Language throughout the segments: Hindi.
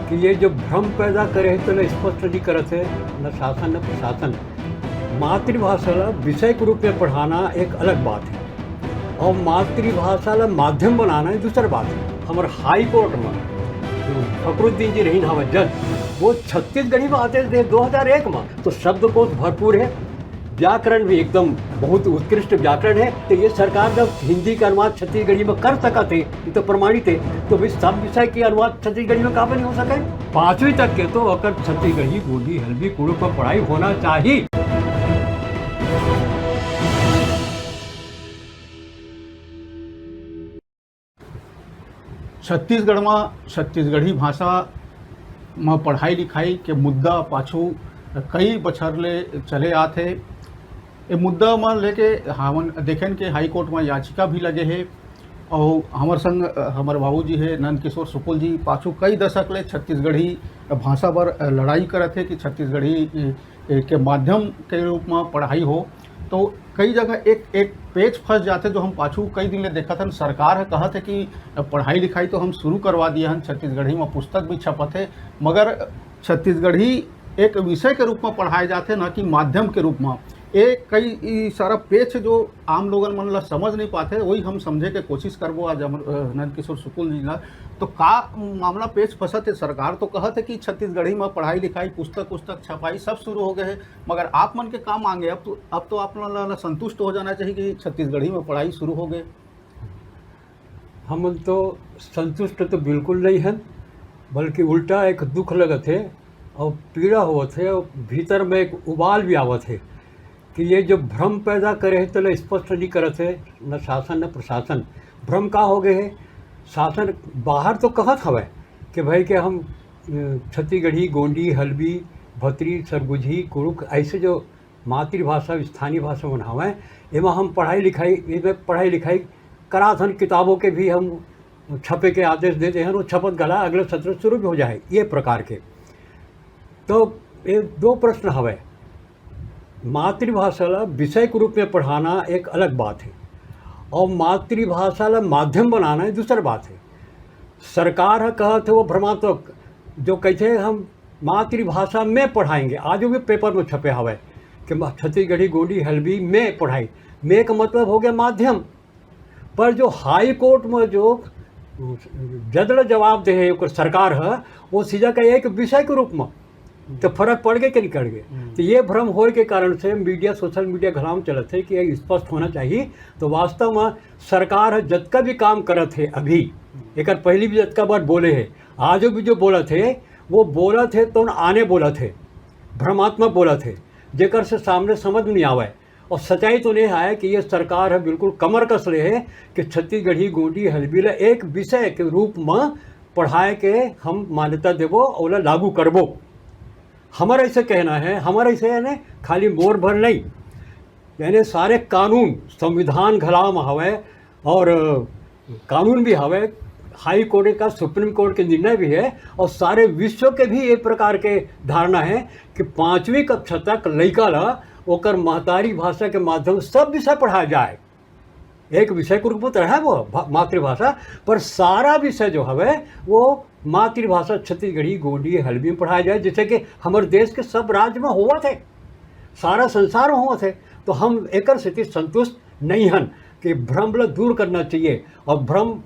कि ये जो भ्रम पैदा करे है तो न स्पष्ट नहीं करत है, न शासन न प्रशासन। मातृभाषा ला विषय के रूप में पढ़ाना एक अलग बात है और मातृभाषा ला माध्यम बनाना एक दूसरी बात है। हमारे हाई कोर्ट में फखरुद्दीन जी रहीन हवा जज, वो छत्तीसगढ़ी में आदेश दे 2001 में, तो शब्दकोश भरपूर है, व्याकरण भी एकदम बहुत उत्कृष्ट व्याकरण है। तो ये सरकार जब हिंदी का अनुवाद छत्तीसगढ़ी में कर सका थे, ये तो प्रमाणित है, तो भाई सब विषय के अनुवाद छत्तीसगढ़ी में कहाँ पर नहीं हो सके। 5वीं तक के तो अगर छत्तीसगढ़ी गोंडी हल्बी कुड़ुक पर पढ़ाई होना चाहिए। छत्तीसगढ़ में छत्तीसगढ़ी भाषा में पढ़ाई लिखाई के मुद्दा पाछू कई बछर ले चले आते। ये मुद्दा में लेके हम देखें कि हाई कोर्ट में याचिका भी लगे है और हमारे संग हमारे बाबूजी है नंद किशोर सुकुल जी पाछू कई दशक ले छत्तीसगढ़ी भाषा पर लड़ाई करते कि छत्तीसगढ़ी के माध्यम के रूप में पढ़ाई हो। तो कई जगह एक पेच फंस जाते जो हम पाछू कई दिन ले देखा था। सरकार है कहा थे कि पढ़ाई लिखाई तो हम शुरू करवा दिए हैं, छत्तीसगढ़ी में पुस्तक भी छपत है, मगर छत्तीसगढ़ी एक विषय के रूप में पढ़ाए जाते न कि माध्यम के रूप में। एक कई सारा पेच जो आम लोगन मन ला समझ नहीं पाते, वही हम समझे के कोशिश करबो आज नंद किशोर सुकुल जी ला। तो का मामला पेच फंसत है। सरकार तो कहत है कि छत्तीसगढ़ी में पढ़ाई लिखाई पुस्तक छपाई सब शुरू हो गए हैं, मगर आप मन के काम मांगे अब तो आप ला संतुष्ट हो जाना चाहिए कि छत्तीसगढ़ी में पढ़ाई शुरू हो गए। हम तो संतुष्ट तो बिल्कुल नहीं हैं, बल्कि उल्टा एक दुख लगत है और पीड़ा होवत है और भीतर में एक उबाल भी आवत है कि ये जो भ्रम पैदा करे है तो स्पष्ट नहीं करत है, न शासन न प्रशासन। भ्रम का हो गए है, शासन बाहर तो कहत हवे कि भाई कि हम छत्तीसगढ़ी गोंडी हल्बी भतरी सरगुजी कुड़ुक ऐसे जो मातृभाषा स्थानीय भाषा मन हवे, एमा हम पढ़ाई लिखाई करा हन। किताबों के भी हम छपे के आदेश देते हैं, वो छपत गला अगले सत्र शुरू भी हो जाए ये प्रकार के। तो ये दो प्रश्न हवे। मातृभाषा ला विषय के रूप में पढ़ाना एक अलग बात है और मातृभाषा ला माध्यम बनाना एक दूसरी बात है। सरकार है कहते वो भ्रमात्मक जो कहते हैं हम मातृभाषा में पढ़ाएंगे, आज भी पेपर में छपे हवे कि छत्तीसगढ़ी गोंडी हल्बी में पढ़ाई, में का मतलब हो गया माध्यम। पर जो हाई कोर्ट में जो जदड़ जवाब दे है सरकार है, वो सीधा का एक विषय के रूप में, तो फर्क पड़ गए कि नहीं पड़ गए। तो ये भ्रम होए के कारण से मीडिया सोशल मीडिया घराम चलत है कि ये स्पष्ट होना चाहिए। तो वास्तव में सरकार है जतका भी काम करत है, अभी एक पहली भी जतका बार बोले है, आज भी जो बोला थे वो बोला थे तो आने बोला थे, भ्रमात्मक बोला थे, जेकर से सामने समझ में नहीं आवे। और सच्चाई तो नहीं है कि ये सरकार है बिल्कुल कमर कस ले है कि छत्तीसगढ़ी गोंडी हल्बी ला एक विषय के रूप में पढ़ाए के हम मान्यता देवो और लागू करबो। हमारा ऐसे कहना है, हमारा ऐसे यानी खाली मोर भर नहीं, यानी सारे कानून संविधान घलाव में हवे और कानून भी हवे, हाई कोर्ट का सुप्रीम कोर्ट के निर्णय भी है और सारे विश्व के भी एक प्रकार के धारणा है कि 5वीं कक्षा तक लड़का ला ओकर महतारी भाषा के माध्यम सब विषय पढ़ाया जाए। एक विषय के रूप में तो रहा वो मातृभाषा, पर सारा विषय जो हवे वो मातृभाषा छत्तीसगढ़ी गोंडी हल्बी में पढ़ाया जाए, जैसे कि हमारे देश के सब राज्य में हुआ थे, सारा संसार में हुआ थे। तो हम एक स्थिति संतुष्ट नहीं हन कि भ्रम ला दूर करना चाहिए। और भ्रम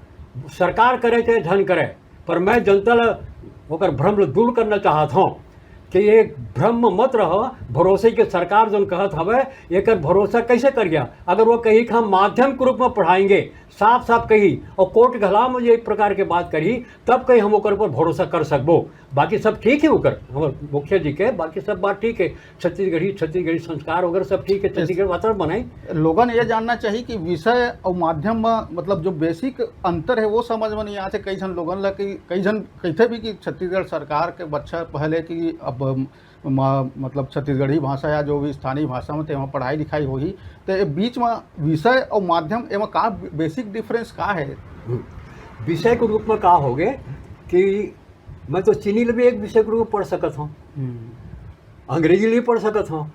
सरकार करे चाहे धन करे, पर मैं जनता ला ओकर भ्रम ला दूर करना चाहत हूँ कि ये भ्रम मत रहो। भरोसे के सरकार जो कहत हवे एक भरोसा कैसे कर गया। अगर वो कही कि हम माध्यम के रूप में पढ़ाएंगे, साफ साफ कही और कोर्ट घला में ये प्रकार के बात करी, तब कहीं हम ओकर पर भरोसा कर सकबो। बाकी सब ठीक है, ओकर हमारे मुखिया जी के बाकी सब बात ठीक है, छत्तीसगढ़ी संस्कार वगैरह सब ठीक है, छत्तीसगढ़ वातावरण बनाई। लोगों ने यह जानना चाहिए कि विषय और माध्यम में मतलब जो बेसिक अंतर है वो समझ में नहीं आते। कई जन लोगन ला कि कई जन कहते भी कि छत्तीसगढ़ सरकार के बच्चा पहले कि अब मतलब छत्तीसगढ़ी भाषा या जो भी स्थानीय भाषा में वहाँ पढ़ाई लिखाई होगी, तो बीच में विषय और माध्यम एवं का बेसिक डिफरेंस का है। विषय के रूप में का हो गए कि मैं तो चीनी ले भी एक विषय के रूप में पढ़ सकत हूँ, अंग्रेजी ले पढ़ सकत हूँ,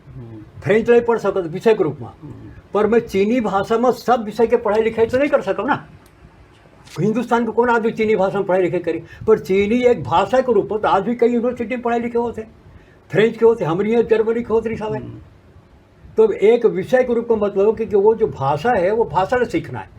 फ्रेंच ले पढ़ सकत विषय के रूप में, पर मैं चीनी भाषा में सब विषय के पढ़ाई लिखाई तो नहीं कर सकूँ ना। हिंदुस्तान के कौन आदमी चीनी भाषा में पढ़ाई लिखे करी, पर चीनी एक भाषा के रूप में तो आज भी कई यूनिवर्सिटी में पढ़ाई लिखे होते, फ्रेंच के होते, हमारे यहाँ जर्मनी के होते सब है। तो एक विषय के रूप में मतलब कि वो जो भाषा है वो भाषा ने सीखना है,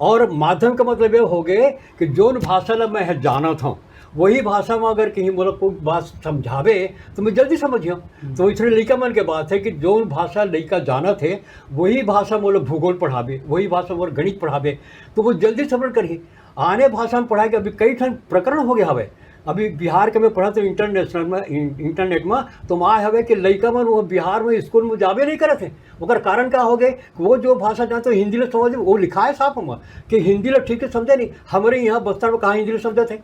और माध्यम का मतलब ये हो गए कि जोन भाषा ला मैं जानत हूँ वही भाषा में अगर कहीं मतलब कोई बात समझावे तो मैं जल्दी समझियो। तो इसलिए लड़का मन के बात है कि जोन भाषा लड़का जाना थे वही भाषा मोल भूगोल पढ़ावे, वही भाषा मोल गणित पढ़ावे, तो वो जल्दी समझ करिए। आने भाषा में पढ़ाए के अभी कई ठन प्रकरण हो गया हवे। अभी बिहार के में पढ़ा तो इंटरनेशनल में इंटरनेट में तो वहाँ हवे कि लड़का मन वो बिहार में स्कूल में जावे नहीं करते हैं। ओकर कारण क्या हो गए, वो जो भाषा जानते हिंदी ले समझ, वो लिखा है साफ में कि हिंदी ले ठीक से समझे नहीं। हमारे यहाँ बस्तर में कहाँ हिंदी ले समझे थे,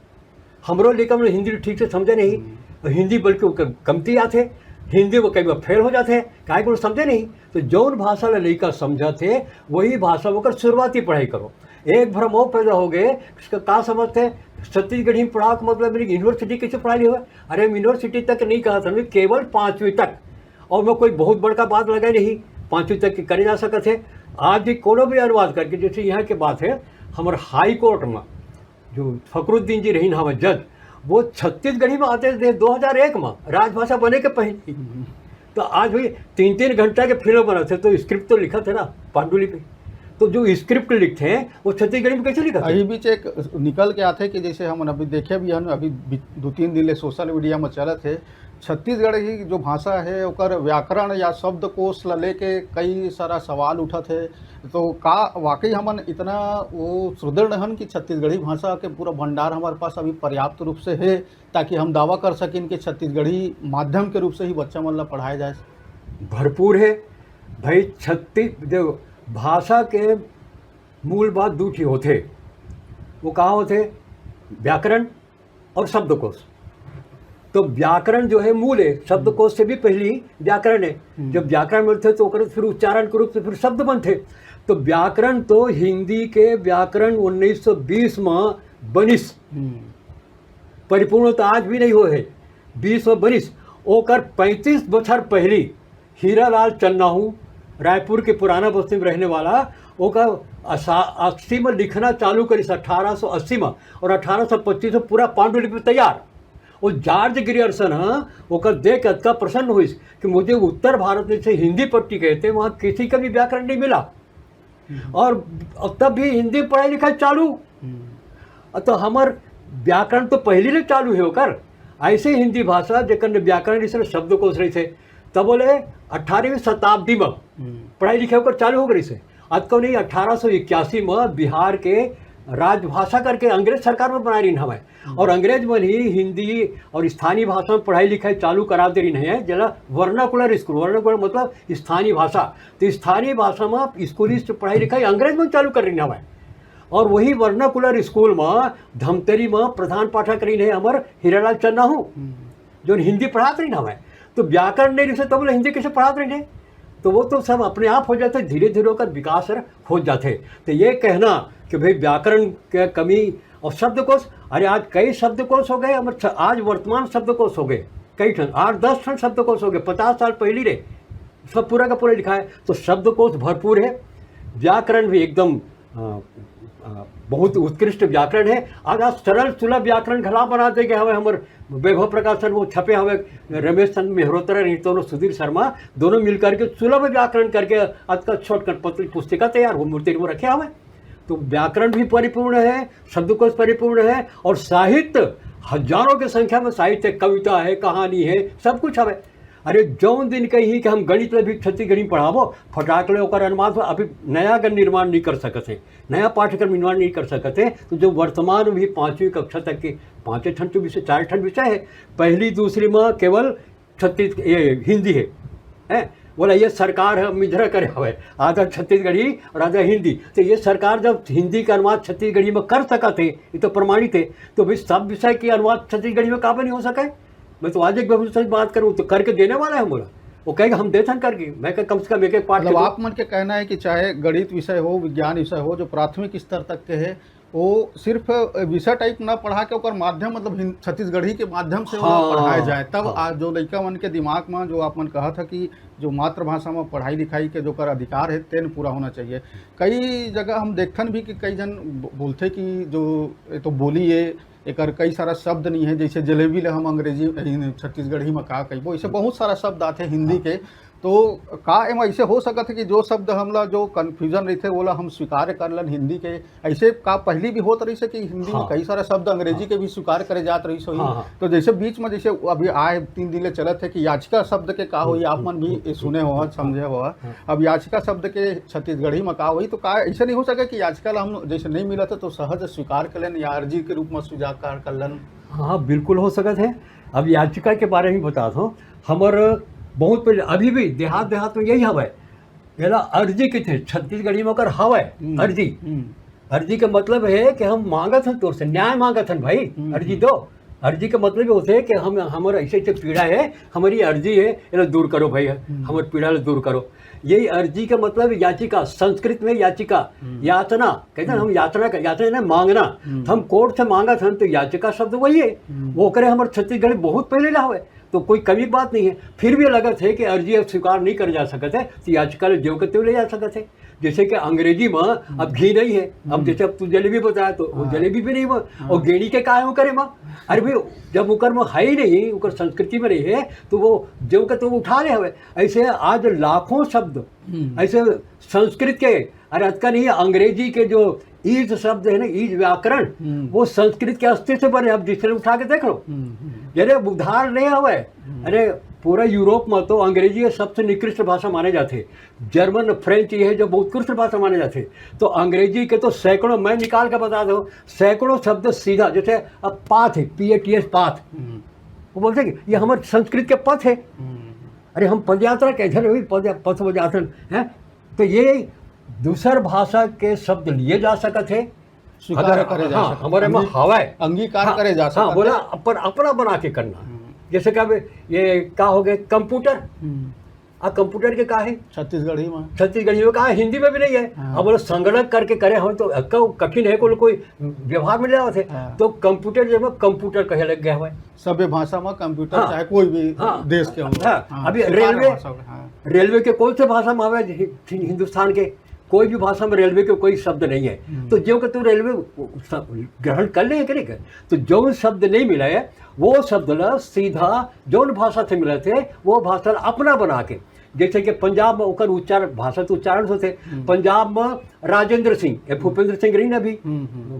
हमरो लेकर में हिंदी ठीक से समझे नहीं, हिंदी बल्कि कमती आते, हिंदी वो कई बार फेल हो जाते हैं, काहे को समझे नहीं। तो जौन भाषा ला लड़का समझा थे वही भाषा होकर शुरुआती पढ़ाई करो। एक भ्रम और पैदा हो गए, इसका क्या समझते छत्तीसगढ़ी में पढ़ाओ का मतलब मेरी यूनिवर्सिटी कैसे पढ़ाई हुआ। अरे यूनिवर्सिटी तक नहीं कहा था, मैं केवल 5वीं तक, और मैं कोई बहुत बड़का बात लगाई नहीं, 5वीं तक करे जा सकते थे। आज भी कोनो भी अनुवाद करके, जैसे यहाँ की बात है हमारे हाई कोर्ट में जो फखरुद्दीन जी रही हमारे जज, वो छत्तीसगढ़ी में आते थे 2001 में, राजभाषा बने के पहले। तो आज भाई 3-3 घंटा के फिल्म बना थे, तो स्क्रिप्ट तो लिखा था ना पांडुलिपि, तो जो स्क्रिप्ट लिखते हैं वो छत्तीसगढ़ी में कैसे लिखा? अभी बीच एक निकल के आते कि जैसे हम अभी देखे भी हैं, अभी 2-3 दिन ले सोशल मीडिया में चलत है, छत्तीसगढ़ की जो भाषा है ओकर व्याकरण या शब्दकोश ला लेके कई सारा सवाल उठत है। तो का वाकई हमन इतना वो सुदृढ़ हन कि छत्तीसगढ़ी भाषा के पूरा भंडार हमारे पास अभी पर्याप्त रूप से है, ताकि हम दावा कर सकें कि छत्तीसगढ़ी माध्यम के रूप से ही बच्चा मन ला पढ़ाया जाए? भरपूर है भाई। जो भाषा के मूल बात दो ही होते, वो कहाँ होते, व्याकरण और शब्दकोश। तो व्याकरण जो है मूल है, शब्दकोश से भी पहली व्याकरण है। जब व्याकरण बनते तो फिर उच्चारण के रूप से फिर शब्द बनते। तो व्याकरण तो हिंदी के व्याकरण 1920 में बनिस, परिपूर्णता आज भी नहीं हो है, 20 में बनिस। ओकर 35 बछर पहली हीरालाल चन्नाहू रायपुर के पुराना बस्ती में रहने वाला, ओकर 80 में लिखना चालू करिस 1880 में, और 1825 में पूरा पांडुलिपि तैयार। और जॉर्ज ग्रियर्सन ओकर देख के इतना प्रसन्न हुई कि मुझे उत्तर भारत में से हिंदी पट्टी कहते वहाँ किसी का भी व्याकरण नहीं मिला, और तब भी हिंदी पढ़ाई लिखाई चालू। तो हमार व्याकरण तो पहले से चालू है ओकर। ऐसे हिंदी भाषा जकर व्याकरण इस शब्दकोश रही थे, तब बोले 18वीं शताब्दी में पढ़ाई लिखाई होकर चालू हो गई से। आज को नहीं, 1881 में बिहार के राजभाषा करके अंग्रेज सरकार में बना रही हमें, और अंग्रेज में ही हिंदी और स्थानीय भाषा में पढ़ाई लिखाई चालू करा दे रही है, जला वर्नाकुलर स्कूल। वर्नाकुलर मतलब स्थानीय भाषा, तो स्थानीय भाषा में स्कूली पढ़ाई लिखाई अंग्रेज में चालू कर रही हमें। और वही वर्नाकुलर स्कूल में धमतरी में प्रधान पाठक रही है हमार हीरालाल चन्नाहू, जो हिंदी पढ़ाते रही हमें। तो व्याकरण नहीं रही तब हिंदी कैसे पढ़ाते रही है? तो वो तो सब अपने आप हो जाते, धीरे धीरे का विकास हो जाते। तो ये कहना कि भाई व्याकरण के कमी और शब्दकोश, अरे आज कई शब्दकोश हो गए, आज वर्तमान शब्दकोश हो गए कई ठन, 8-10 ठन शब्दकोश हो गए, 50 साल पहले रे सब पूरा का पूरा लिखा है। तो शब्दकोश भरपूर है, व्याकरण भी एकदम बहुत उत्कृष्ट व्याकरण है। आज सरल सुलभ व्याकरण घला बना दे हमें हमारे वैभव प्रकाशन वो छपे हुए रमेश चंद्र मेहरोत्रा दोनों सुधीर शर्मा दोनों मिल करके सुलभ व्याकरण करके आज का शॉर्टकट पत्र पुस्तिका तैयार हो मूर्ति वो रखे हमें। तो व्याकरण भी परिपूर्ण है, शब्दकोश परिपूर्ण है, और साहित्य हजारों की संख्या में साहित्य, कविता है, कहानी है, सब कुछ हमें। अरे जौन दिन कही कि हम गणित में भी छत्तीसगढ़ी पढ़ाबो, फटाकले होकर अनुमान अभी नया गण निर्माण नहीं कर सकते, नया पाठ्यक्रम निर्माण नहीं कर सकते। तो जो वर्तमान भी 5वीं कक्षा तक के 5 ठन तो विषय 4 ठन विषय है, पहली दूसरी में केवल हिंदी है बोला ये सरकार है मिझरा करे हुए, आधा छत्तीसगढ़ी और आधा हिंदी। तो ये सरकार जब हिंदी का अनुवाद छत्तीसगढ़ी में कर सका थे, ये तो प्रमाणित है, तो भाई सब विषय की अनुवाद छत्तीसगढ़ी में काबा नहीं हो सका है। मैं तो आज एक व्यवस्था की बात करूँ तो करके देने वाला है, बोला वो कहेगा हम देथन करके, मैं कम से कम एक पाठ। मतलब आप मन के कहना है कि चाहे गणित विषय हो, विज्ञान विषय हो, जो प्राथमिक स्तर तक के है वो सिर्फ विषय टाइप ना पढ़ा के ओकर माध्यम मतलब छत्तीसगढ़ी के माध्यम से हाँ, ओला पढ़ाया जाए, तब हाँ। आज जो लइका मन के दिमाग में जो आपमन कहा था कि जो मातृभाषा में पढ़ाई लिखाई के जो कर अधिकार है तेन पूरा होना चाहिए। कई जगह हम देखथन भी कि कई जन बोलते कि जो ये तो बोली है एकर कई सारा शब्द नहीं है, जैसे जलेबी ले हम अंग्रेजी छत्तीसगढ़ी में का कही ऐसे बहुत सारा शब्द आते हैं हिंदी के। तो का एम ऐसे हो सकत है कि जो शब्द हमला जो कन्फ्यूजन रहते बोला हम स्वीकार कर लन हिंदी के, ऐसे का पहली भी होत रही से कि हिंदी में कई सारा शब्द अंग्रेजी के भी स्वीकार करे जात रही सो। तो जैसे बीच में जैसे अभी आए 3 दिन ले चलत है कि याचिका शब्द के का हुई, आप मन भी सुने हो समझे हो। अब याचिका शब्द के छत्तीसगढ़ी में का हुई, तो का ऐसे नहीं हो सके कि याचिका हम जैसे नहीं मिला था तो सहज स्वीकार कर लें या अर्जी के रूप में स्वीकार कर लें? हाँ बिल्कुल हो सकत है। अब याचिका के बारे में बता दो, हमार बहुत पहले अभी भी देहात में यही हवा है, पहला अर्जी के थे छत्तीसगढ़ी में कर हवा है अर्जी। अर्जी का मतलब है कि हम मांगत हन तोर से न्याय मांगत हन भाई, अर्जी दो। अर्जी का मतलब होते है कि हम हमारा ऐसे ऐसे पीड़ा है, हमारी अर्जी है, इन्हें दूर करो भाई, हमारी पीड़ा दूर करो। यही अर्जी का मतलब याचिका, संस्कृत में याचिका यातना कहते हैं। हम यातना ना मांगना, तो हम कोर्ट से मांगा था तो याचिका शब्द वही है, वो करे हमारे छत्तीसगढ़ बहुत पहले ला हुआ है, तो कोई कमी की बात नहीं है। फिर भी लगत है कि अर्जी अब स्वीकार नहीं कर जा सकते है तो याचिका ले जो करते ले जा सकते है। जैसे कि अंग्रेजी में अब घी नहीं है, अब जैसे अब तू जलेबी बताया तो वो जलेबी भी नहीं वो, और गेड़ी के काहे करे माँ, अरे भाई जब उकर में है ही नहीं, उकर संस्कृति में नहीं है तो वो जो का तो उठा ले हवे। ऐसे आज लाखों शब्द ऐसे संस्कृत के, अरे अतका नहीं है, अंग्रेजी के जो ईज शब्द है ना, ईज व्याकरण, वो संस्कृत के अस्तित्व से बने। अब जिसने उठा के देख लो, अरे उधार नहीं हुआ है। अरे पूरा यूरोप में तो अंग्रेजी सबसे निकृष्ट भाषा माने जाते, जर्मन फ्रेंच ये है जो बहुत उत्कृष्ट भाषा माने जाते। तो अंग्रेजी के तो सैकड़ों, मैं निकाल कर बता दूं, सैकड़ों शब्द सीधा, जैसे अब पाथ है, PATH पाथ, वो बोलते हैं कि ये हमारे संस्कृत के पथ है। अरे हम पदयात्रा कैसे हुई, पथ पदयात्रा है, तो ये दूसर भाषा के शब्द लिए जा सकते थे, स्वीकार करे जा सकते, हमारे में हवा है, अंगीकार करे जा सकते। हाँ बोला अपना बना के करना। जैसे क्या ये क्या हो गए कंप्यूटर, कंप्यूटर के का है छत्तीसगढ़ी में कहा, हिंदी में भी नहीं है। अब बोलो संगणक करके करे हम तो कठिन है, कोई व्यवहार में ले आओ थे, तो कंप्यूटर जब कंप्यूटर कहे लग गया हुआ है सभ्य भाषा में कंप्यूटर, चाहे कोई भी देश के हो। अभी रेलवे के कौन से भाषा में आवे, हिंदुस्तान के कोई भी भाषा में रेलवे के कोई शब्द नहीं है। तो जो कि तू रेलवे ग्रहण कर ले करेगा, तो जो शब्द नहीं मिला है वो शब्द ला सीधा जौन भाषा से मिले थे वो भाषा अपना बना के, जैसे कि पंजाब में ओकर उच्चारण भाषा तो उच्चारण होते, पंजाब में राजेंद्र सिंह, भूपेंद्र सिंह रही ना अभी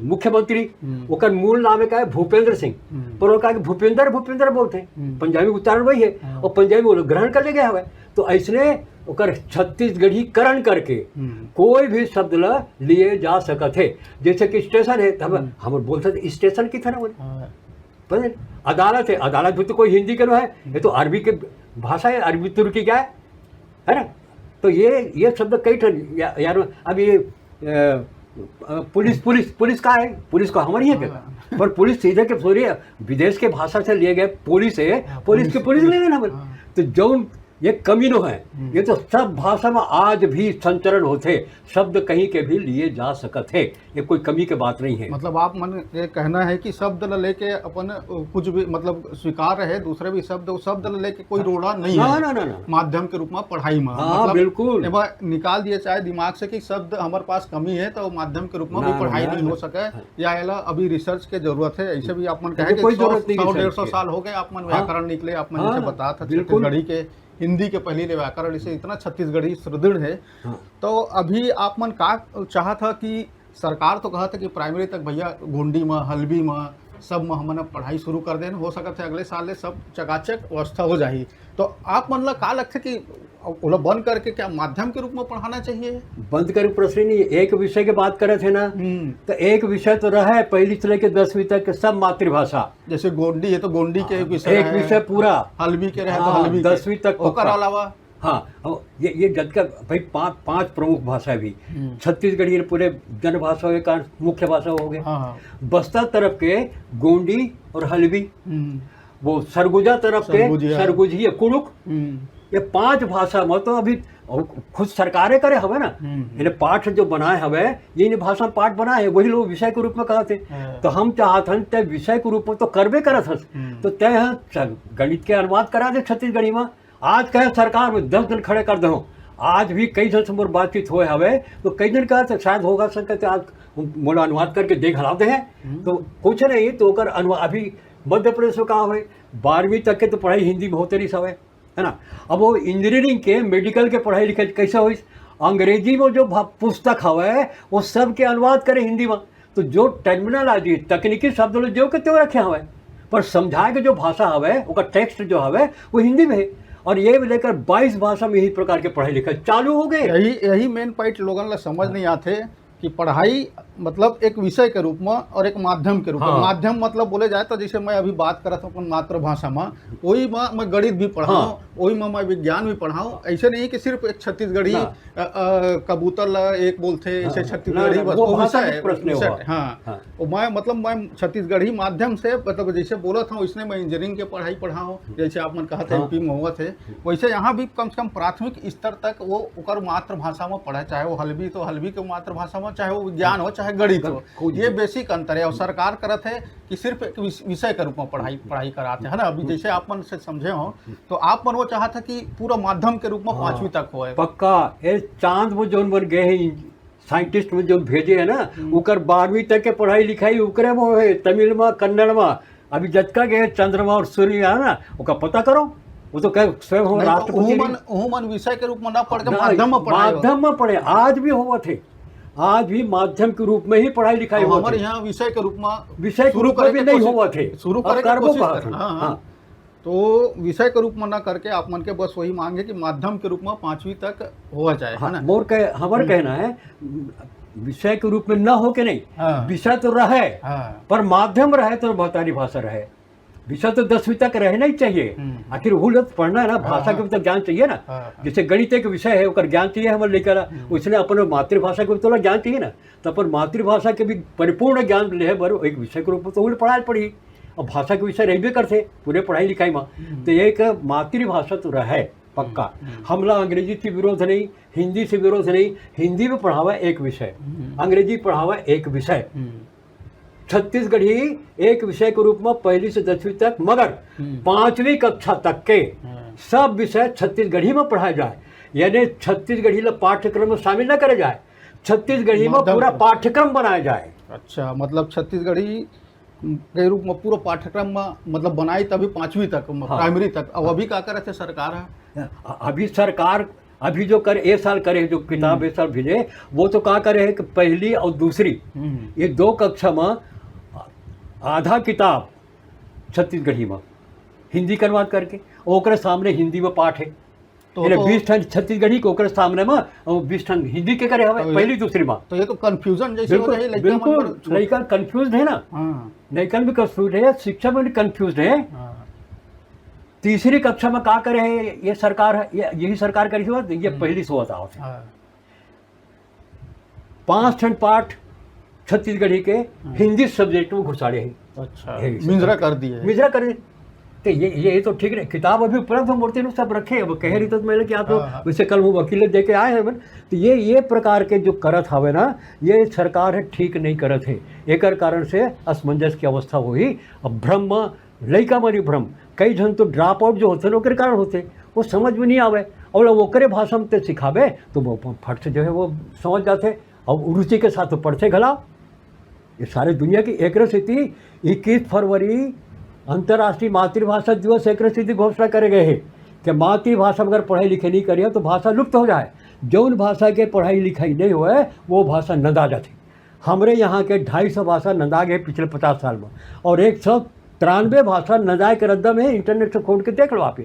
मुख्यमंत्री, ओकर मूल नाम का है भूपेंद्र सिंह, पर वो कहा कि भूपेंद्र बोलते हैं, पंजाबी उच्चारण वही है, और पंजाबी ग्रहण कर ले गया हुआ है। तो ऐसने ओकर छत्तीसगढ़ीकरण करके कोई भी शब्द ला लिए जा सकते है। जैसे कि स्टेशन है, हम बोलते थे स्टेशन की तरह बोले, अदालत है, अदालत भी तो कोई हिंदी के है, ये तो अरबी के भाषा है, अरबी तुर्की क्या है ना। तो ये शब्द कई यार, अब ये पुलिस का है, पुलिस को हमारी है क्या, पर पुलिस सीधे के सॉरी विदेश के भाषा से लिए गए पुलिस है, पुलिस के पुलिस ले लेना। तो जो ये कमीनो है, ये तो सब भाषा में आज भी संचरण होते, शब्द कहीं के भी लिए जा सकते, ये कोई कमी की बात नहीं है। मतलब आप मन ये कहना है कि शब्द लेके अपन कुछ भी मतलब स्वीकार है, दूसरे भी शब्द लेके कोई रोड़ा नहीं है ना माध्यम के रूप में पढ़ाई में, मतलब बिल्कुल निकाल दिए चाहे दिमाग से कि शब्द हमारे पास कमी है तो माध्यम के रूप में भी पढ़ाई नहीं हो सके, या अभी रिसर्च की जरूरत है। ऐसे भी आप मन कहे 100-150 साल हो गए आप मन व्याकरण निकले, आप मन जैसे बता था छत्तीसगढ़ी के हिंदी के पहले व्याकरण इसे इतना छत्तीसगढ़ी सुदृढ़ है। तो अभी आप मन का चाहा था कि सरकार तो कहा था कि प्राइमरी तक भैया गोंडी में, हल्बी में सब में हमन पढ़ाई शुरू कर देन, हो सकता है अगले साल सब चकाचक व्यवस्था हो जाही। तो आप मन ला का लगता कि ओला बंद करके क्या माध्यम के रूप में पढ़ाना चाहिए? बंद कर प्रश्न नहीं, एक विषय की बात करे थे ना, तो एक विषय तो रहा है पहली से लेकर 10वीं तक सब मातृभाषा, जैसे गोंडी है तो गोंडी के विषय, एक विषय पूरा, हल्बी के रहे तो हल्बी 10वीं तक, ओकर अलावा ये जद का भाई पांच प्रमुख भाषा भी, छत्तीसगढ़ी पूरे जन भाषा के कारण मुख्य भाषा हो गए। बस्तर तरफ के गोंडी और हल्बी, वो सरगुजा तरफ के सरगुजिया। सरगुजिया कुड़ुक, ये 5 भाषा में तो अभी खुद सरकारें करे हवे ना, इन्हें पाठ जो बनाए हवे ये इन भाषा में पाठ बनाए है, वही लोग विषय के रूप में कहते। तो हम चाहत हन तय विषय के रूप में तो करबे करत हस, तो तय गणित के अनुवाद करा दे छत्तीसगढ़ी में। आज कहे सरकार में 10 दिन खड़े कर दो, आज भी कई जन से मोर बातचीत होए हवे, तो कई दिन कहा तो शायद होगा सकते आज मोला अनुवाद करके देख हलाते हैं, तो कुछ नहीं तो कर अनुवाद। अभी मध्य प्रदेश में कहा हुए 12वीं तक के तो पढ़ाई हिंदी में होते नहीं सवे, है ना। अब वो इंजीनियरिंग के मेडिकल के पढ़ाई लिखाई कैसे हुई, अंग्रेजी में जो पुस्तक हवे वो सब के अनुवाद करे हिंदी में, तो जो टर्मिनोलॉजी तकनीकी शब्द लोग जो के त्यो रखे हवे, पर समझाए के जो भाषा हवे उसका टेक्स्ट जो हवे वो हिंदी में है। और ये लेकर 22 भाषा में यही प्रकार के पढ़ाई लिखाई चालू हो गए। यही मेन पॉइंट लोगन ला समझ नहीं आते कि पढ़ाई मतलब एक विषय के रूप में और एक माध्यम के रूप में। माध्यम मतलब बोले जाए तो जैसे मैं अभी बात करत हूँ अपन मातृभाषा में, वही में मैं गणित भी पढ़ाऊँ, वही में मैं विज्ञान भी पढ़ाऊँ। ऐसे नहीं कि सिर्फ एक छत्तीसगढ़ी कबूतर ला एक बोलते ऐसे छत्तीसगढ़ी बस वो विषय है। हाँ, मैं मतलब मैं छत्तीसगढ़ी माध्यम से मतलब जैसे बोला था इसने मैं इंजीनियरिंग के पढ़ाई पढ़ाऊँ, जैसे आप मन कहा था यूपी में हुआ थे, वैसे यहाँ भी कम से कम प्राथमिक स्तर तक वो ओकर मातृभाषा में पढ़े, चाहे वो हल्बी तो हल्बी के मातृभाषा में, चाहे वो विज्ञान हो चाहे गणित हो। ये बेसिक अंतर है। और सरकार करत है कि सिर्फ एक विषय के रूप में पढ़ाई कराते है ना। अभी जैसे आप मन से समझे हो तो आप मन वो चाहता कि पूरा माध्यम के रूप में 5वीं तक हो। पक्का ये चांद में जो बन गए हैं साइंटिस्ट में जो भेजे है ना, उकर 12वीं तक के पढ़ाई लिखाई उकरे में है, तमिल में कन्नड़ में। अभी जतका गए चंद्रमा और सूर्य है ना, उसका पता करो, वो तो कह स्वयं हम राष्ट्रपति विषय के रूप में ना पढ़ के माध्यम में पढ़े। आज भी हुआ थे, आज भी माध्यम के रूप में ही पढ़ाई लिखाई हुआ। हमारे यहाँ विषय के रूप में भी नहीं हुआ थे, शुरू कर तो विषय के रूप में ना करके आप मन के बस वही मांगे कि माध्यम के रूप में 5वीं तक हुआ जाए, है ना। हमारा कहना है विषय के रूप में न हो के नहीं, विषय तो रहे पर माध्यम रहे तो बहुतारी भाषा रहे। विषय तो 10वीं तक रहना ही चाहिए, आखिर वो पढ़ना है ना, भाषा के तो ज्ञान चाहिए ना। जैसे गणित एक विषय है उसका ज्ञान चाहिए हमारे लेकर, उसने अपन मातृभाषा के तो ज्ञान चाहिए ना, तो अपन मातृभाषा के भी परिपूर्ण ज्ञान ले बर एक विषय के रूप में तो पढ़ाई पड़ी। और भाषा के विषय रहबे करते पूरे पढ़ाई लिखाई में, तो एक मातृभाषा तो रहे पक्का। हमला अंग्रेजी से विरोध नहीं, हिंदी से विरोध नहीं, हिंदी में पढ़ावा एक विषय, अंग्रेजी पढ़ावा एक विषय, छत्तीसगढ़ी एक विषय के रूप में 1ली से 10वीं तक, मगर 5वीं कक्षा तक के सब विषय छत्तीसगढ़ी में पढ़ाया जाए। यानी छत्तीसगढ़ी ला पाठ्यक्रम में शामिल न करे जाए, छत्तीसगढ़ी में पूरा पाठ्यक्रम बनाया जाए। अच्छा, मतलब छत्तीसगढ़ी के रूप में पूरा पाठ्यक्रम में मतलब बनाई तभी 5वीं तक प्राइमरी तक। अब अभी क्या करे थे सरकार है, अभी सरकार अभी जो करे ए साल करे, जो किताब ए साल भेजे वो तो क्या करे है कि 1ली और 2री ये 2 कक्षा में आधा किताब छत्तीसगढ़ी में हिंदी का अनुवाद करके, ओकरे सामने हिंदी में पाठ है, तो 20 ठन छत्तीसगढ़ी के ओकरे सामने में 20 ठन हिंदी के करे हवे 1ली 2री में। तो ये तो कंफ्यूजन जैसे हो रही है, बिल्कुल लड़का कंफ्यूज है ना, लड़का भी कंफ्यूज है, शिक्षा में भी कंफ्यूज है। 3री कक्षा में क्या करे है ये सरकार है, यही सरकार करी हुआ, ये 1ली से होता है। 5 ठन पाठ छत्तीसगढ़ी के हिंदी सब्जेक्ट में घुसाड़े हैं। अच्छा, मिंजरा कर दिए तो ये तो ठीक है। किताब अभी उपलब्ध मूर्ति में सब रखे, अब कह रही तो मैंने कि आप लोग वैसे कल वो वकील दे के आए हैं। तो ये प्रकार के जो करत हवे ना, ये सरकार है ठीक नहीं करत है। एक कारण से असमंजस की अवस्था हुई। अब भ्रम लड़का मरी भ्रम, कई जन तो ड्रॉप आउट जो होते हैं कारण होते, वो समझ में नहीं आवे, और वो करे भाषा में सिखावे तो वो फट से जो है वो समझ जाते, और रुचि के साथ तो पढ़ते घलाओ। ये सारे दुनिया की एक स्थिति 21 फरवरी अंतर्राष्ट्रीय मातृभाषा दिवस एक स्थिति घोषणा करे गए हैं कि मातृभाषा अगर पढ़ाई लिखाई नहीं करिए तो भाषा लुप्त हो जाए। जौन भाषा के पढ़ाई लिखाई नहीं हुए वो भाषा नंदा जाती। हमारे यहाँ के 250 भाषा नंदा गए पिछले 50 साल में, और 193 भाषा नंदाए के रद्दा में इंटरनेट से खोल के देख लो आप।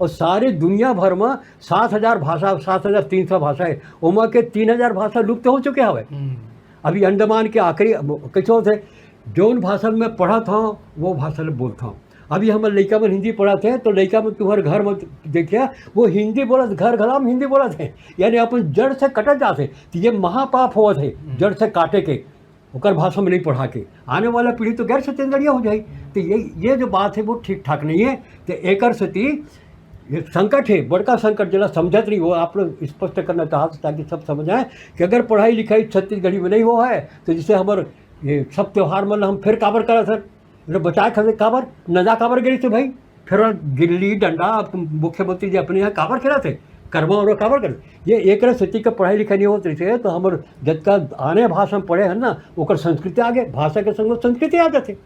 और सारे दुनिया भर में 7000 भाषा 7300 भाषाएं, उमा के 3000 भाषा लुप्त हो चुके हैं। अभी अंडमान के आखिरी कैसे थे, जौन भाषा में पढ़ा था वो भाषा में बोलता हूँ। अभी हम लड़का में हिंदी पढ़ा थे तो लड़का में तुम्हारे घर में देखिए वो हिंदी बोला, घर घला में हिंदी बोला थे, यानी अपन जड़ से कटत जाते। तो ये महापाप हुआ थे जड़ से काटे के। ओकर भाषा में नहीं पढ़ा के आने वाला पीढ़ी तो गैर छत्तीसगढ़िया हो जाए। तो ये जो बात है वो ठीक ठाक नहीं है। तो एकर सेती ये संकट है, बड़का संकट जरा समझत नहीं वो आप लोग स्पष्ट करना चाहते ताकि सब समझ आए कि अगर पढ़ाई लिखाई छत्तीसगढ़ी में नहीं हो है तो जैसे हमारे ये सब त्यौहार मतलब हम फिर काबर करा सर बचाए खाते काबर नजा काबर गई थे भाई, फिर गिल्ली डंडा मुख्यमंत्री जी अपने यहाँ काबर खेला थे कर्मा और काबर कर ये एक स्थिति का पढ़ाई लिखाई नहीं होती है। तो हमारे जब आने भाषा में पढ़े हैं ना ओकर संस्कृति आगे भाषा के संग संस्कृति आ जाते।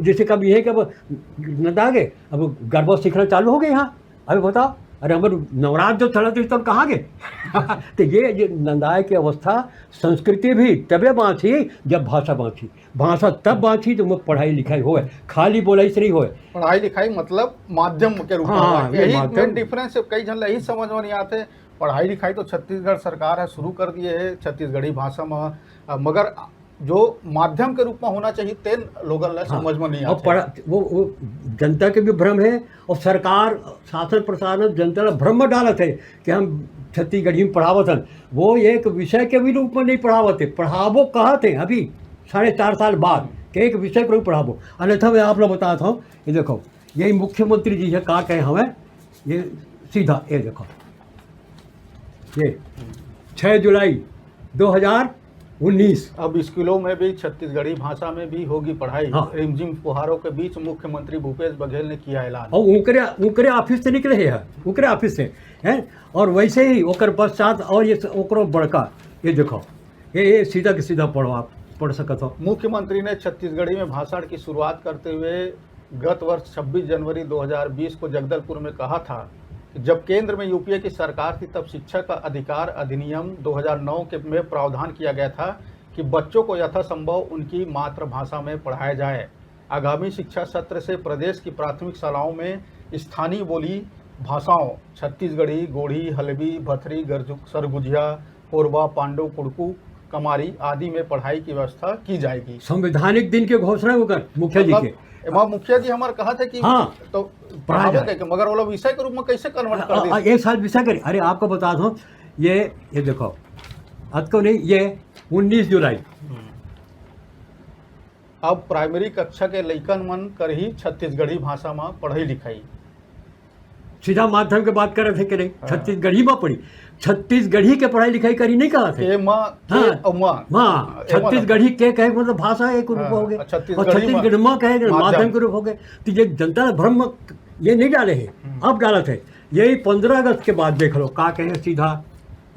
जैसे कब ये कि अब न आगे अब गरबा सीखना चालू हो गए यहाँ, अभी बताओ अरे हमारे नवरात्र जो चला थी तब कहाँ गए तो ये नंदाए की अवस्था संस्कृति भी तबे बाँची जब भाषा बाँची, भाषा तब बाँची तो पढ़ाई लिखाई होए, खाली बोलाई से नहीं होए। पढ़ाई लिखाई मतलब माध्यम के रूप में हाँ, यही माध्यम। मेन डिफरेंस है। कई जन यही समझ में नहीं आते। पढ़ाई लिखाई तो छत्तीसगढ़ सरकार है शुरू कर दिए है छत्तीसगढ़ी भाषा में, मगर जो माध्यम के रूप में होना चाहिए तेन लोगन ला समझ में नहीं और आता। वो जनता के भी भ्रम है और सरकार शासन प्रशासन जनता ला भ्रम में डालत है कि हम छत्तीसगढ़ी में पढ़ावत हन। वो एक विषय के भी रूप में नहीं पढ़ावत है, पढ़ावो कहते हैं अभी 4.5 साल बाद कि एक विषय के रूप पढ़ावो। अन्यथा मैं आप लोग बताता हूँ, ये देखो यही मुख्यमंत्री जी है कहा कहे हमें ये सीधा ये देखो ये 6 जुलाई 2019 अब स्कूलों में भी छत्तीसगढ़ी भाषा में भी होगी पढ़ाई। हाँ। रिमझिम फुहारों के बीच मुख्यमंत्री भूपेश बघेल ने किया ऐलान। और उनकरे ऑफिस से निकले है उनकरे ऑफिस से हैं। और वैसे ही ओकर पश्चात और ये ओकरो बड़का ये देखो ये सीधा के सीधा पढ़ो आप पढ़ सकत हो। मुख्यमंत्री ने छत्तीसगढ़ी में भाषण की शुरुआत करते हुए गत वर्ष 26 जनवरी 2020 को जगदलपुर में कहा था कि जब केंद्र में यूपीए की सरकार थी तब शिक्षा का अधिकार अधिनियम 2009 के में प्रावधान किया गया था कि बच्चों को यथासंभव उनकी मातृभाषा में पढ़ाया जाए। आगामी शिक्षा सत्र से प्रदेश की प्राथमिक शालाओं में स्थानीय बोली भाषाओं छत्तीसगढ़ी, गोढ़ी, हलबी, भथरी, सरगुजिया, कोरबा, पांडु, कुड़कू, कमारी आदि में पढ़ाई की व्यवस्था की जाएगी। संवैधानिक दिन के घोषणा होकर मुखिया जी के वहाँ मुखिया जी हमारे कहा थे कि हाँ, तो पढ़ाया पढ़ावे के मगर वो विषय के रूप में कैसे कन्वर्ट कर दिए। एक साल विषय करें। अरे आपको बता दूँ ये देखो आज को नहीं ये 19 जुलाई अब प्राइमरी कक्षा के लइकन मन कर ही छत्तीसगढ़ी भाषा में पढ़ाई लिखाई सीधा माध्यम के बात कर रहे थे कि नहीं छत्तीसगढ़ी में पढ़ी, छत्तीसगढ़ी के पढ़ाई लिखाई करी नहीं कहा थे। हाँ छत्तीसगढ़ी के कहे मतलब भाषा एक रूप हो गए और छत्तीसगढ़ी में कहे माध्यम के रूप हो गए। तो ये जनता ने भ्रम ये नहीं डाले हैं, अब डालत है। यही 15 अगस्त के बाद देख लो का कहे सीधा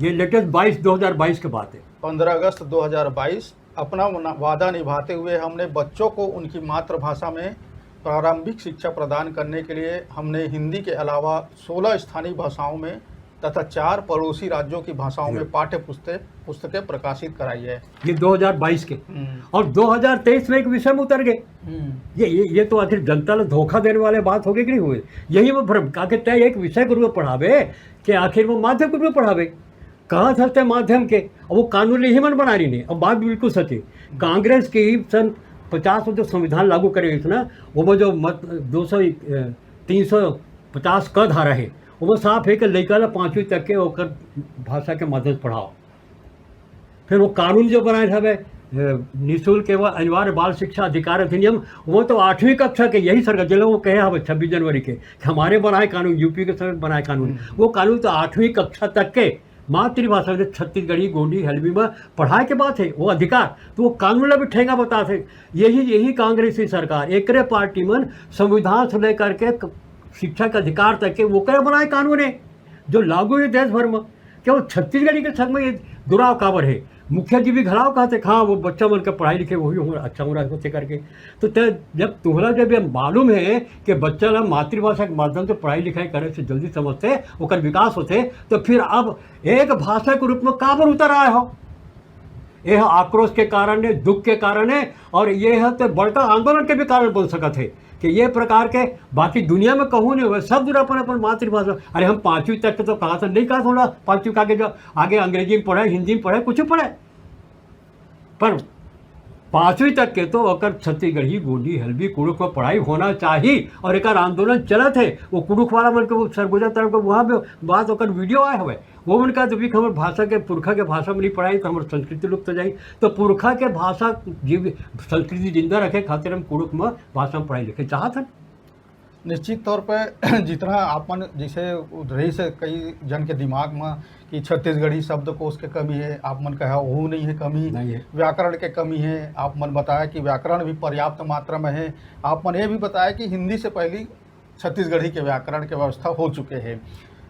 ये लेटेस्ट 2022 के बात है। 15 अगस्त 2022 अपना वादा निभाते हुए हमने बच्चों को उनकी मातृभाषा में प्रारंभिक शिक्षा प्रदान करने के लिए हमने हिंदी के अलावा 16 स्थानीय भाषाओं में तथा 4 पड़ोसी राज्यों की भाषाओं में पाठ्य पुस्तकें प्रकाशित कराई है। ये 2022 के और 2023 में एक विषय में उतर गए। ये तो आखिर जनता ने धोखा देने वाले बात हो गई कि नहीं हुए। यही वो भ्रम आखिर तय एक विषय के रूप में पढ़ावे कि आखिर वो माध्यम के रूप में पढ़ावे कहाँ था माध्यम के। अब वो कानून ही मन बना रही नहीं। अब बात बिल्कुल सच है। कांग्रेस की सन 50 में जो संविधान लागू करे ना वो जो 350 का धारा है वो साफ है कि लड़का 5वीं तक के होकर भाषा के माध्यम से पढ़ाओ। फिर वो कानून जो बनाए थे निःशुल्क एवं अनिवार्य बाल शिक्षा अधिकार अधिनियम वो तो 8वीं कक्षा के यही सरकार जिले वो कहे हमें 26 जनवरी के हमारे बनाए कानून यूपी के समय बनाए कानून वो कानून तो 8वीं कक्षा तक के मातृभाषा में छत्तीसगढ़ी गोंडी हल्बी में पढ़ाई के बात है वो अधिकार तो वो कानून भी ठेंगा बताते। यही कांग्रेसी सरकार एक पार्टी में संविधान से लेकर के शिक्षा के अधिकार तक के वो करे बनाए कानून है जो लागू है देश भर में। क्या वो छत्तीसगढ़ी के संग में ये दुराव काबर है। मुखिया जी भी घराव कहते हाँ वो बच्चा मन के पढ़ाई लिखे वही हो अच्छा हो रहा है करके। तो जब तुम्हारा जब ये मालूम है कि बच्चा ला मातृभाषा के माध्यम से पढ़ाई लिखाई करे से जल्दी समझते ओकर विकास होते तो फिर अब एक भाषा के रूप में काबर उतर आए हो। यह आक्रोश के कारण है, दुख के कारण है और ये है तो बड़का आंदोलन के भी कारण बन सकते है कि ये प्रकार के बाकी दुनिया में कहूँ नहीं हुए सब दूर अपन मातृभाषा। अरे हम 5वीं तक के तो कहा था नहीं कहा थोड़ा 5वीं का आगे जो आगे अंग्रेजी में पढ़े हिंदी में पढ़े कुछ पढ़े पर 5वीं तक के तो अकर छत्तीसगढ़ी गोंडी हल्बी कुड़ुक में पढ़ाई होना चाहिए और एक आंदोलन चलत है। वो कुड़ुक वाला मन के वो सरगुजा तरफ के वहाँ पे बात ओकर वीडियो आए हुए वो मन का जब हमर भाषा के पुरखा के भाषा में नहीं पढ़ाई तो हमारे संस्कृति लुप्त हो जाई। तो पुरखा के भाषा जीव संस्कृति जिंदा रखे खातिर हम कुड़ुक में भाषा में पढ़ाई लिखे चाहत हैं। निश्चित तौर पे जितना आपन जैसे रही से कई जन के दिमाग में कि छत्तीसगढ़ी शब्दकोश के कमी है, आप मन कहा वो नहीं है कमी, नहीं है। व्याकरण के कमी है, आप मन बताया कि व्याकरण भी पर्याप्त मात्रा में है, आप मन ये भी बताया कि हिंदी से पहले छत्तीसगढ़ी के व्याकरण के व्यवस्था हो चुके हैं।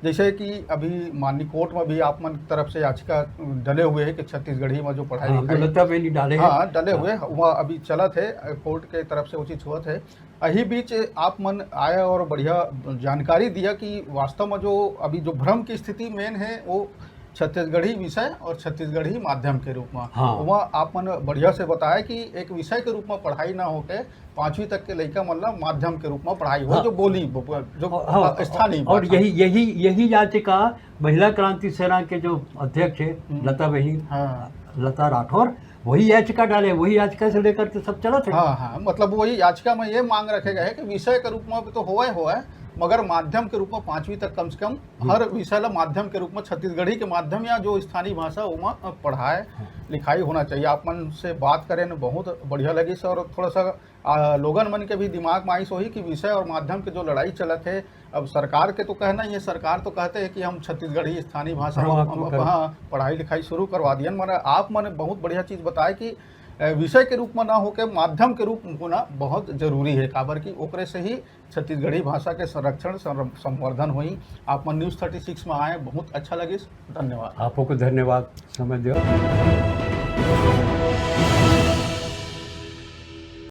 जैसे कि अभी माननीय कोर्ट में भी आप मन की तरफ से याचिका डले हुए हैं कि छत्तीसगढ़ी में जो पढ़ाई लिखाई लता में नहीं डाले हैं। हाँ डले हुए वह अभी चलत है, कोर्ट के तरफ से उचित हुआ है। यही बीच आप मन आया और बढ़िया जानकारी दिया कि वास्तव में जो अभी जो भ्रम की स्थिति मेन है वो छत्तीसगढ़ी विषय और छत्तीसगढ़ी माध्यम के रूप में। हाँ। वह आप मन बढ़िया से बताया कि एक विषय के रूप में पढ़ाई ना होके 5वीं तक के लड़का मतलब माध्यम के रूप में पढ़ाई हो। हाँ। जो बोली जो हाँ, स्थानीय और भाषा। यही याचिका महिला क्रांति सेना के जो अध्यक्ष है लता बहन, हाँ लता राठौर, वही याचिका डाले, वही याचिका से लेकर के सब चलत है। हाँ हाँ मतलब वही याचिका में ये मांग रखे गए कि विषय के रूप में तो हुआ है मगर माध्यम के रूप में 5वीं तक कम से कम हर विषय ला माध्यम के रूप में छत्तीसगढ़ी के माध्यम या जो स्थानीय भाषा उमा पढ़ाए लिखाई होना चाहिए। आप मन से बात करें न बहुत बढ़िया लगी सर। और थोड़ा सा लोगन मन के भी दिमाग में आई सोही कि विषय और माध्यम के जो लड़ाई चलत है, अब सरकार के तो कहना ही है, सरकार तो कहते हैं कि हम छत्तीसगढ़ी स्थानीय भाषा हाँ पढ़ाई लिखाई शुरू करवा दिए। मैंने आप मैंने बहुत बढ़िया चीज़ बताया कि विषय के रूप में ना होकर माध्यम के रूप में होना बहुत जरूरी है, काबर की ओकरे से ही छत्तीसगढ़ी भाषा के संरक्षण संवर्धन हुई। आप मन न्यूज़ 36 में आए, बहुत अच्छा लगे, धन्यवाद। आपको धन्यवाद, समझ दो।